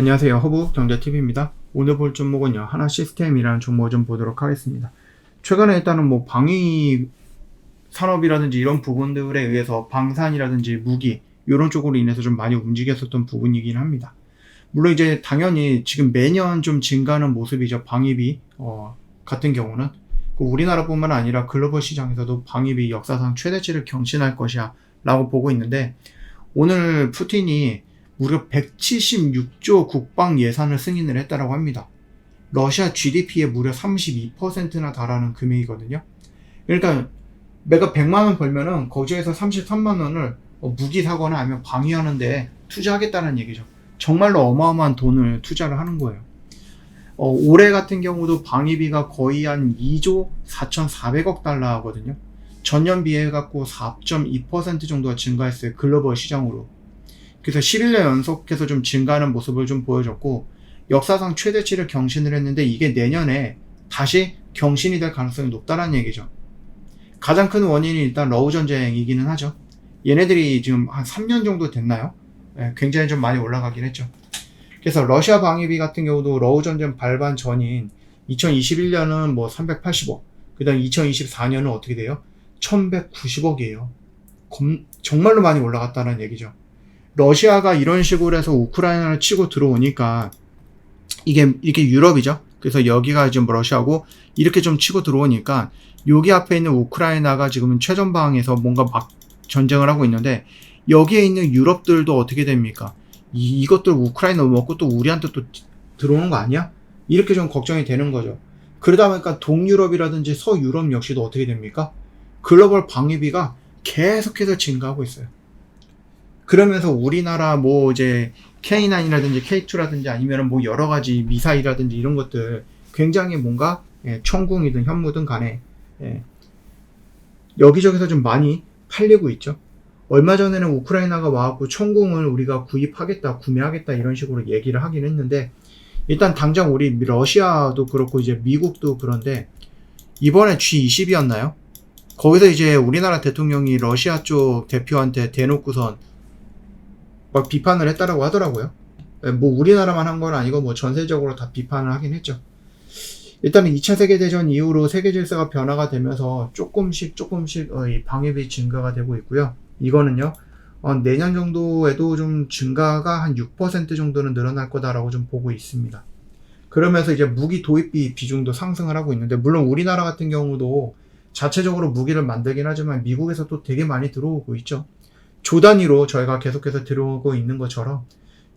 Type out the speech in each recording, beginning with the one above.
안녕하세요. 허브경제TV입니다. 오늘 볼 종목은요, 하나시스템이라는 종목을 좀 보도록 하겠습니다. 최근에 일단은 뭐 방위 산업이라든지 이런 부분들에 의해서 방산이라든지 무기 이런 쪽으로 인해서 좀 많이 움직였었던 부분이긴 합니다. 물론 이제 당연히 지금 매년 좀 증가하는 모습이죠. 방위비 같은 경우는 우리나라뿐만 아니라 글로벌 시장에서도 방위비 역사상 최대치를 경신할 것이야 라고 보고 있는데, 오늘 푸틴이 무려 176조 국방 예산을 승인을 했다라고 합니다. 러시아 GDP의 무려 32%나 달하는 금액이거든요. 그러니까 매가 100만 원 벌면은 거기에서 33만 원을 무기 사거나 아니면 방위하는데 투자하겠다는 얘기죠. 정말로 어마어마한 돈을 투자를 하는 거예요. 올해 같은 경우도 방위비가 거의 한 2조 4,400억 달러거든요. 전년 비해 갖고 4.2% 정도가 증가했어요. 글로벌 시장으로. 그래서 11년 연속해서 좀 증가하는 모습을 좀 보여줬고, 역사상 최대치를 경신을 했는데 이게 내년에 다시 경신이 될 가능성이 높다는 얘기죠. 가장 큰 원인이 일단 러우 전쟁이기는 하죠. 얘네들이 지금 한 3년 정도 됐나요? 굉장히 좀 많이 올라가긴 했죠. 그래서 러시아 방위비 같은 경우도 러우 전쟁 발발 전인 2021년은 뭐 380억, 그 다음 2024년은 어떻게 돼요? 1190억이에요. 정말로 많이 올라갔다는 얘기죠. 러시아가 이런 식으로 해서 우크라이나를 치고 들어오니까 이게 유럽이죠. 그래서 여기가 지금 러시아고 이렇게 좀 치고 들어오니까 여기 앞에 있는 우크라이나가 지금 최전방에서 뭔가 막 전쟁을 하고 있는데, 여기에 있는 유럽들도 어떻게 됩니까? 이것들 우크라이나 먹고 또 우리한테 또 들어오는 거 아니야? 이렇게 좀 걱정이 되는 거죠. 그러다 보니까 동유럽이라든지 서유럽 역시도 어떻게 됩니까? 글로벌 방위비가 계속해서 증가하고 있어요. 그러면서 우리나라 뭐 이제 K9이라든지 K2라든지 아니면 뭐 여러 가지 미사일이라든지 이런 것들 굉장히 뭔가 천궁이든 현무든 간에 여기저기서 좀 많이 팔리고 있죠. 얼마 전에는 우크라이나가 와갖고 천궁을 우리가 구입하겠다, 구매하겠다 이런 식으로 얘기를 하긴 했는데, 일단 당장 우리 러시아도 그렇고 이제 미국도 그런데 이번에 G20이었나요? 거기서 이제 우리나라 대통령이 러시아 쪽 대표한테 대놓고선 막 비판을 했다라고 하더라고요. 뭐 우리나라만 한 건 아니고 뭐 전세적으로 다 비판을 하긴 했죠. 일단은 2차 세계대전 이후로 세계 질서가 변화가 되면서 조금씩 이 방위비 증가가 되고 있고요. 이거는요, 내년 정도에도 좀 증가가 한 6% 정도는 늘어날 거다라고 좀 보고 있습니다. 그러면서 이제 무기 도입비 비중도 상승을 하고 있는데, 물론 우리나라 같은 경우도 자체적으로 무기를 만들긴 하지만 미국에서 또 되게 많이 들어오고 있죠. 조 단위로 저희가 계속해서 들어오고 있는 것처럼,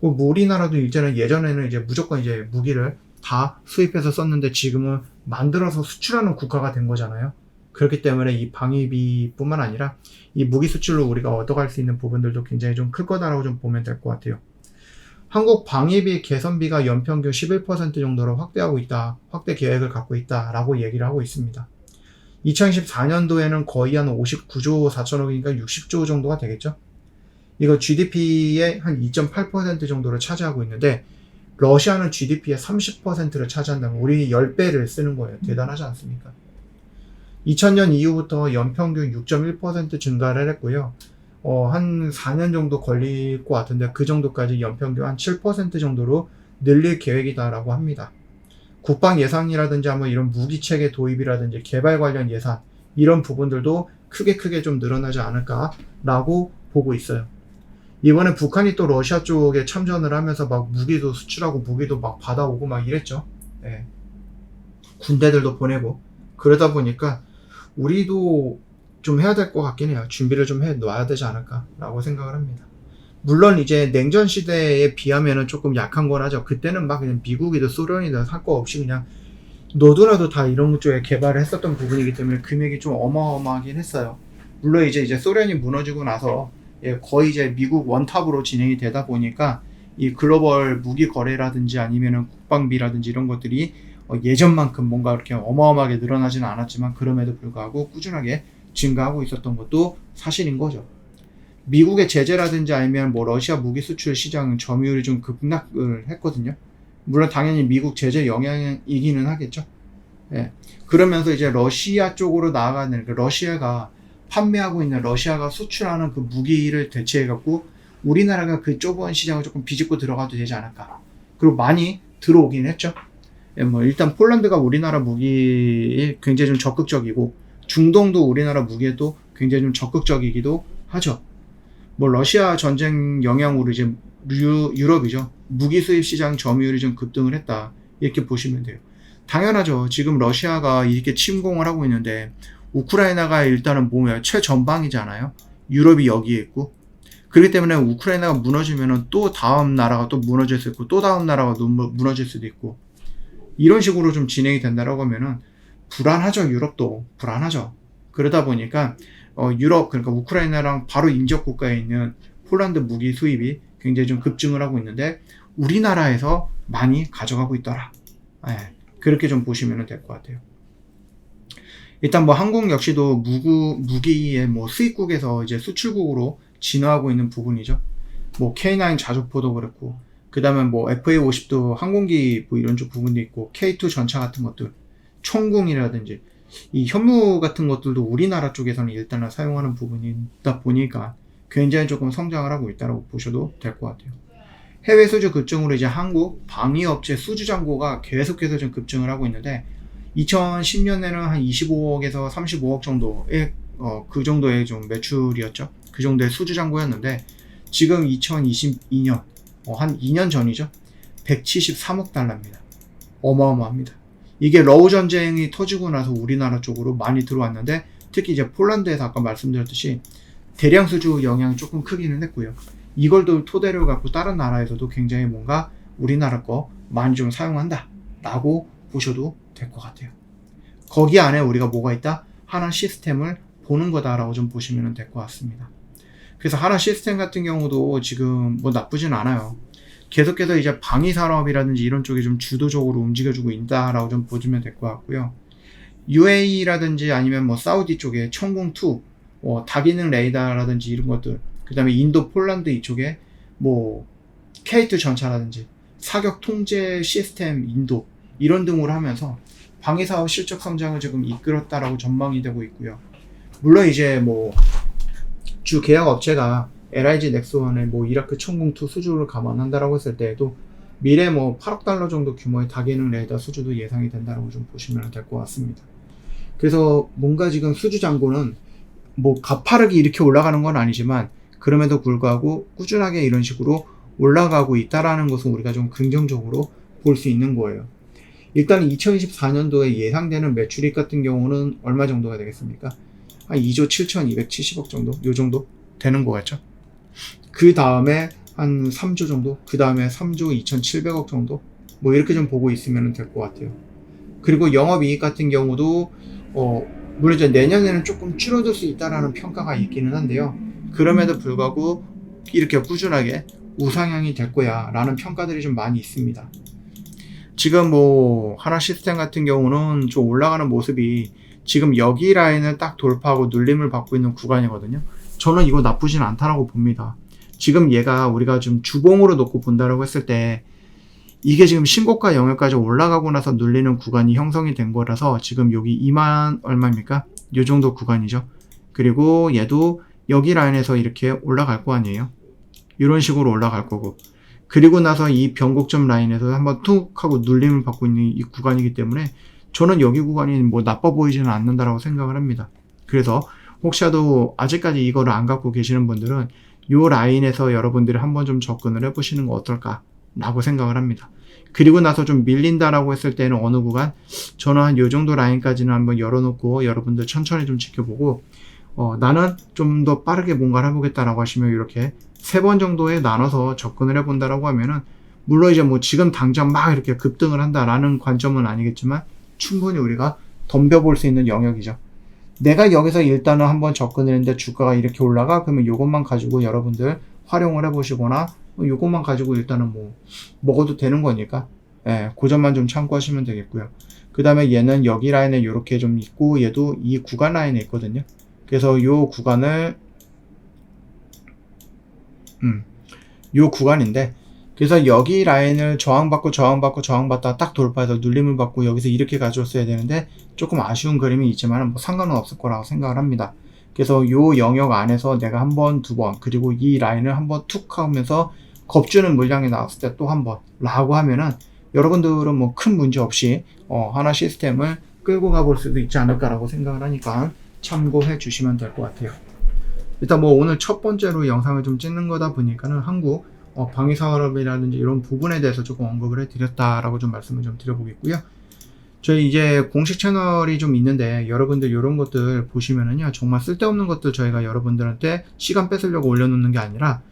우리나라도 예전에는 이제 무조건 이제 무기를 다 수입해서 썼는데 지금은 만들어서 수출하는 국가가 된 거잖아요. 그렇기 때문에 이 방위비뿐만 아니라 이 무기 수출로 우리가 얻어갈 수 있는 부분들도 굉장히 좀 클 거다라고 좀 보면 될 것 같아요. 한국 방위비 개선비가 연평균 11% 정도로 확대하고 있다, 확대 계획을 갖고 있다라고 얘기를 하고 있습니다. 2024년도에는 거의 한 59조 4천억이니까 60조 정도가 되겠죠. 이거 GDP의 한 2.8% 정도를 차지하고 있는데, 러시아는 GDP의 30%를 차지한다면 우리 10배를 쓰는 거예요. 대단하지 않습니까? 2000년 이후부터 연평균 6.1% 증가를 했고요. 한 4년 정도 걸릴 것 같은데 그 정도까지 연평균 한 7% 정도로 늘릴 계획이다라고 합니다. 국방 예산이라든지 아마 이런 무기 체계 도입이라든지 개발 관련 예산 이런 부분들도 크게 좀 늘어나지 않을까라고 보고 있어요. 이번에 북한이 또 러시아 쪽에 참전을 하면서 막 무기도 수출하고 무기도 막 받아오고 막 이랬죠. 군대들도 보내고. 그러다 보니까 우리도 좀 해야 될 것 같긴 해요. 준비를 좀 해 놔야 되지 않을까라고 생각을 합니다. 물론 이제 냉전 시대에 비하면은 조금 약한 건 하죠. 그때는 막 그냥 미국이든 소련이든 할 거 없이 그냥 너도나도 다 이런 쪽에 개발을 했었던 부분이기 때문에 금액이 좀 어마어마하긴 했어요. 물론 이제 소련이 무너지고 나서 거의 이제 미국 원탑으로 진행이 되다 보니까 이 글로벌 무기 거래라든지 아니면은 국방비라든지 이런 것들이 예전만큼 뭔가 이렇게 어마어마하게 늘어나지는 않았지만, 그럼에도 불구하고 꾸준하게 증가하고 있었던 것도 사실인 거죠. 미국의 제재라든지 아니면 뭐 러시아 무기 수출 시장 점유율이 좀 급락을 했거든요. 물론 당연히 미국 제재 영향이기는 하겠죠. 그러면서 이제 러시아 쪽으로 나아가는, 러시아가 판매하고 있는, 러시아가 수출하는 그 무기를 대체해 갖고 우리나라가 그 좁은 시장을 조금 비집고 들어가도 되지 않을까. 그리고 많이 들어오긴 했죠. 예, 뭐 일단 폴란드가 우리나라 무기에 굉장히 좀 적극적이고 중동도 우리나라 무기에도 굉장히 좀 적극적이기도 하죠. 뭐 러시아 전쟁 영향으로 이제 유럽이죠. 무기 수입 시장 점유율이 좀 급등을 했다. 이렇게 보시면 돼요. 당연하죠. 지금 러시아가 이렇게 침공을 하고 있는데 우크라이나가 일단은 뭐야 최전방이잖아요. 유럽이 여기에 있고 그렇기 때문에 우크라이나가 무너지면은 또 다음 나라가 또 무너질 수 있고 또 다음 나라가 또 무너질 수도 있고 이런 식으로 좀 진행이 된다라고 하면은 불안하죠. 유럽도 불안하죠. 그러다 보니까 유럽 그러니까 우크라이나랑 바로 인접 국가에 있는 폴란드 무기 수입이 굉장히 좀 급증을 하고 있는데 우리나라에서 많이 가져가고 있더라. 예, 그렇게 좀 보시면 될 것 같아요. 일단 뭐 한국 역시도 무기의 뭐 수입국에서 이제 수출국으로 진화하고 있는 부분이죠. 뭐 K9 자주포도 그렇고 그 다음에 뭐 FA50도 항공기 뭐 이런 쪽 부분도 있고 K2 전차 같은 것들 총궁이라든지 이 현무 같은 것들도 우리나라 쪽에서는 일단은 사용하는 부분이다 보니까 굉장히 조금 성장을 하고 있다고 보셔도 될 것 같아요. 해외 수주 급증으로 이제 한국 방위업체 수주잔고가 계속해서 좀 급증을 하고 있는데 2010년에는 한 25억에서 35억 정도의 그 정도의 좀 매출이었죠. 그 정도의 수주잔고였는데 지금 2022년 한 2년 전이죠. 173억 달러입니다. 어마어마합니다. 이게 러우 전쟁이 터지고 나서 우리나라 쪽으로 많이 들어왔는데 특히 이제 폴란드에서 아까 말씀드렸듯이 대량 수주 영향이 조금 크기는 했고요. 이걸 또 토대로 갖고 다른 나라에서도 굉장히 뭔가 우리나라 거 많이 좀 사용한다 라고 보셔도 될 것 같아요. 거기 안에 우리가 뭐가 있다? 하나 시스템을 보는 거다라고 좀 보시면 될 것 같습니다. 그래서 하나 시스템 같은 경우도 지금 뭐 나쁘진 않아요. 계속해서 이제 방위산업이라든지 이런 쪽이 좀 주도적으로 움직여주고 있다라고 좀 보시면 될 것 같고요. UAE라든지 아니면 뭐 사우디 쪽에 천궁2, 다기능 레이더라든지 이런 것들, 그 다음에 인도, 폴란드 이쪽에 뭐 K2 전차라든지 사격 통제 시스템 인도 이런 등으로 하면서 방위사업 실적 성장을 지금 이끌었다라고 전망이 되고 있고요. 물론 이제 뭐 주 계약 업체가 LIG 넥스원의 뭐 이라크 천궁2 수주를 감안한다라고 했을 때에도 미래 뭐 8억 달러 정도 규모의 다기능 레이더 수주도 예상이 된다라고 좀 보시면 될 것 같습니다. 그래서 뭔가 지금 수주 잔고는 뭐 가파르게 이렇게 올라가는 건 아니지만 그럼에도 불구하고 꾸준하게 이런 식으로 올라가고 있다라는 것은 우리가 좀 긍정적으로 볼 수 있는 거예요. 일단 2024년도에 예상되는 매출익 같은 경우는 얼마 정도가 되겠습니까? 한 2조 7,270억 정도? 요 정도 되는 것 같죠? 그 다음에 한 3조 정도? 그 다음에 3조 2,700억 정도? 뭐 이렇게 좀 보고 있으면 될 것 같아요. 그리고 영업이익 같은 경우도 물론 이제 내년에는 조금 줄어들 수 있다라는 평가가 있기는 한데요. 그럼에도 불구하고 이렇게 꾸준하게 우상향이 될 거야 라는 평가들이 좀 많이 있습니다. 지금 뭐 하나 시스템 같은 경우는 좀 올라가는 모습이 지금 여기 라인을 딱 돌파하고 눌림을 받고 있는 구간이거든요. 저는 이거 나쁘진 않다라고 봅니다. 지금 얘가 우리가 좀 주봉으로 놓고 본다라고 했을 때 이게 지금 신고가 영역까지 올라가고 나서 눌리는 구간이 형성이 된 거라서 지금 여기 2만 얼마입니까? 요 정도 구간이죠. 그리고 얘도 여기 라인에서 이렇게 올라갈 거 아니에요. 이런 식으로 올라갈 거고 그리고 나서 이 변곡점 라인에서 한번 툭 하고 눌림을 받고 있는 이 구간이기 때문에 저는 여기 구간이 뭐 나빠 보이지는 않는다라고 생각을 합니다. 그래서 혹시라도 아직까지 이거를 안 갖고 계시는 분들은 이 라인에서 여러분들이 한번 좀 접근을 해보시는 거 어떨까 라고 생각을 합니다. 그리고 나서 좀 밀린다라고 했을 때는 어느 구간 저는 한 요 정도 라인까지는 한번 열어놓고 여러분들 천천히 좀 지켜보고 나는 좀 더 빠르게 뭔가를 해보겠다라고 하시면 이렇게 3번 정도에 나눠서 접근을 해본다라고 하면은 물론 이제 뭐 지금 당장 막 이렇게 급등을 한다라는 관점은 아니겠지만 충분히 우리가 덤벼볼 수 있는 영역이죠. 내가 여기서 일단은 한번 접근을 했는데 주가가 이렇게 올라가 그러면 요것만 가지고 여러분들 활용을 해보시거나 요것만 가지고 일단은 뭐 먹어도 되는 거니까 그 점만 좀 참고하시면 되겠고요. 그 다음에 얘는 여기 라인에 이렇게 좀 있고 얘도 이 구간 라인에 있거든요. 그래서 요 구간을 요 구간인데 그래서 여기 라인을 저항받다 딱 돌파해서 눌림을 받고 여기서 이렇게 가져왔어야 되는데 조금 아쉬운 그림이 있지만 뭐 상관은 없을 거라고 생각을 합니다. 그래서 요 영역 안에서 내가 한 번, 두 번 그리고 이 라인을 한번 툭 하면서 겁주는 물량이 나왔을 때 또 한번 라고 하면은 여러분들은 뭐 큰 문제 없이 하나 시스템을 끌고 가볼 수도 있지 않을까라고 생각을 하니까 참고해 주시면 될 것 같아요. 일단 뭐 오늘 첫 번째로 영상을 좀 찍는 거다 보니까는 한국 방위 산업이라든지 이런 부분에 대해서 조금 언급을 해드렸다라고 좀 말씀을 좀 드려보겠고요. 저희 이제 공식 채널이 좀 있는데 여러분들 이런 것들 보시면은요 정말 쓸데없는 것들 저희가 여러분들한테 시간 뺏으려고 올려놓는 게 아니라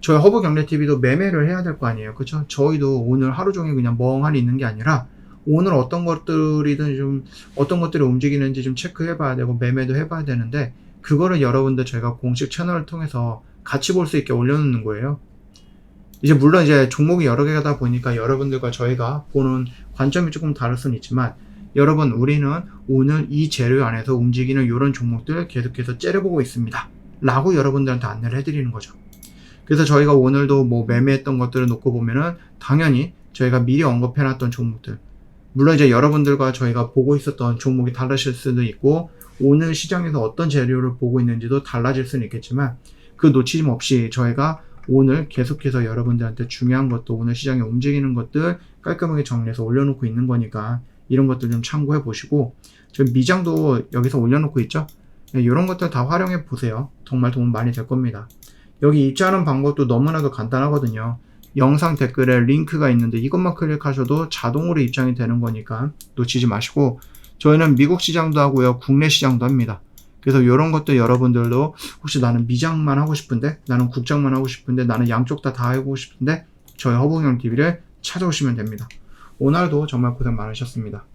저희 허브 경제 TV도 매매를 해야 될 거 아니에요, 그렇죠? 저희도 오늘 하루 종일 그냥 멍하니 있는 게 아니라 오늘 어떤 것들이든 좀 어떤 것들이 움직이는지 좀 체크해봐야 되고 매매도 해봐야 되는데 그거를 여러분들 저희가 공식 채널을 통해서 같이 볼 수 있게 올려놓는 거예요. 이제 물론 이제 종목이 여러 개다 보니까 여러분들과 저희가 보는 관점이 조금 다를 수는 있지만 여러분 우리는 오늘 이 재료 안에서 움직이는 이런 종목들 계속해서 째려보고 있습니다 라고 여러분들한테 안내를 해드리는 거죠. 그래서 저희가 오늘도 뭐 매매했던 것들을 놓고 보면은 당연히 저희가 미리 언급해놨던 종목들 물론 이제 여러분들과 저희가 보고 있었던 종목이 달라질 수도 있고 오늘 시장에서 어떤 재료를 보고 있는지도 달라질 수는 있겠지만 그 놓치짐 없이 저희가 오늘 계속해서 여러분들한테 중요한 것도 오늘 시장에 움직이는 것들 깔끔하게 정리해서 올려놓고 있는 거니까 이런 것들 좀 참고해 보시고 지금 미장도 여기서 올려놓고 있죠. 이런 것들 다 활용해 보세요. 정말 도움 많이 될 겁니다. 여기 입장하는 방법도 너무나도 간단하거든요. 영상 댓글에 링크가 있는데 이것만 클릭하셔도 자동으로 입장이 되는 거니까 놓치지 마시고 저희는 미국 시장도 하고요. 국내 시장도 합니다. 그래서 이런 것도 여러분들도 혹시 나는 미장만 하고 싶은데 나는 국장만 하고 싶은데 나는 양쪽 다 하고 싶은데 저희 허브경TV를 찾아오시면 됩니다. 오늘도 정말 고생 많으셨습니다.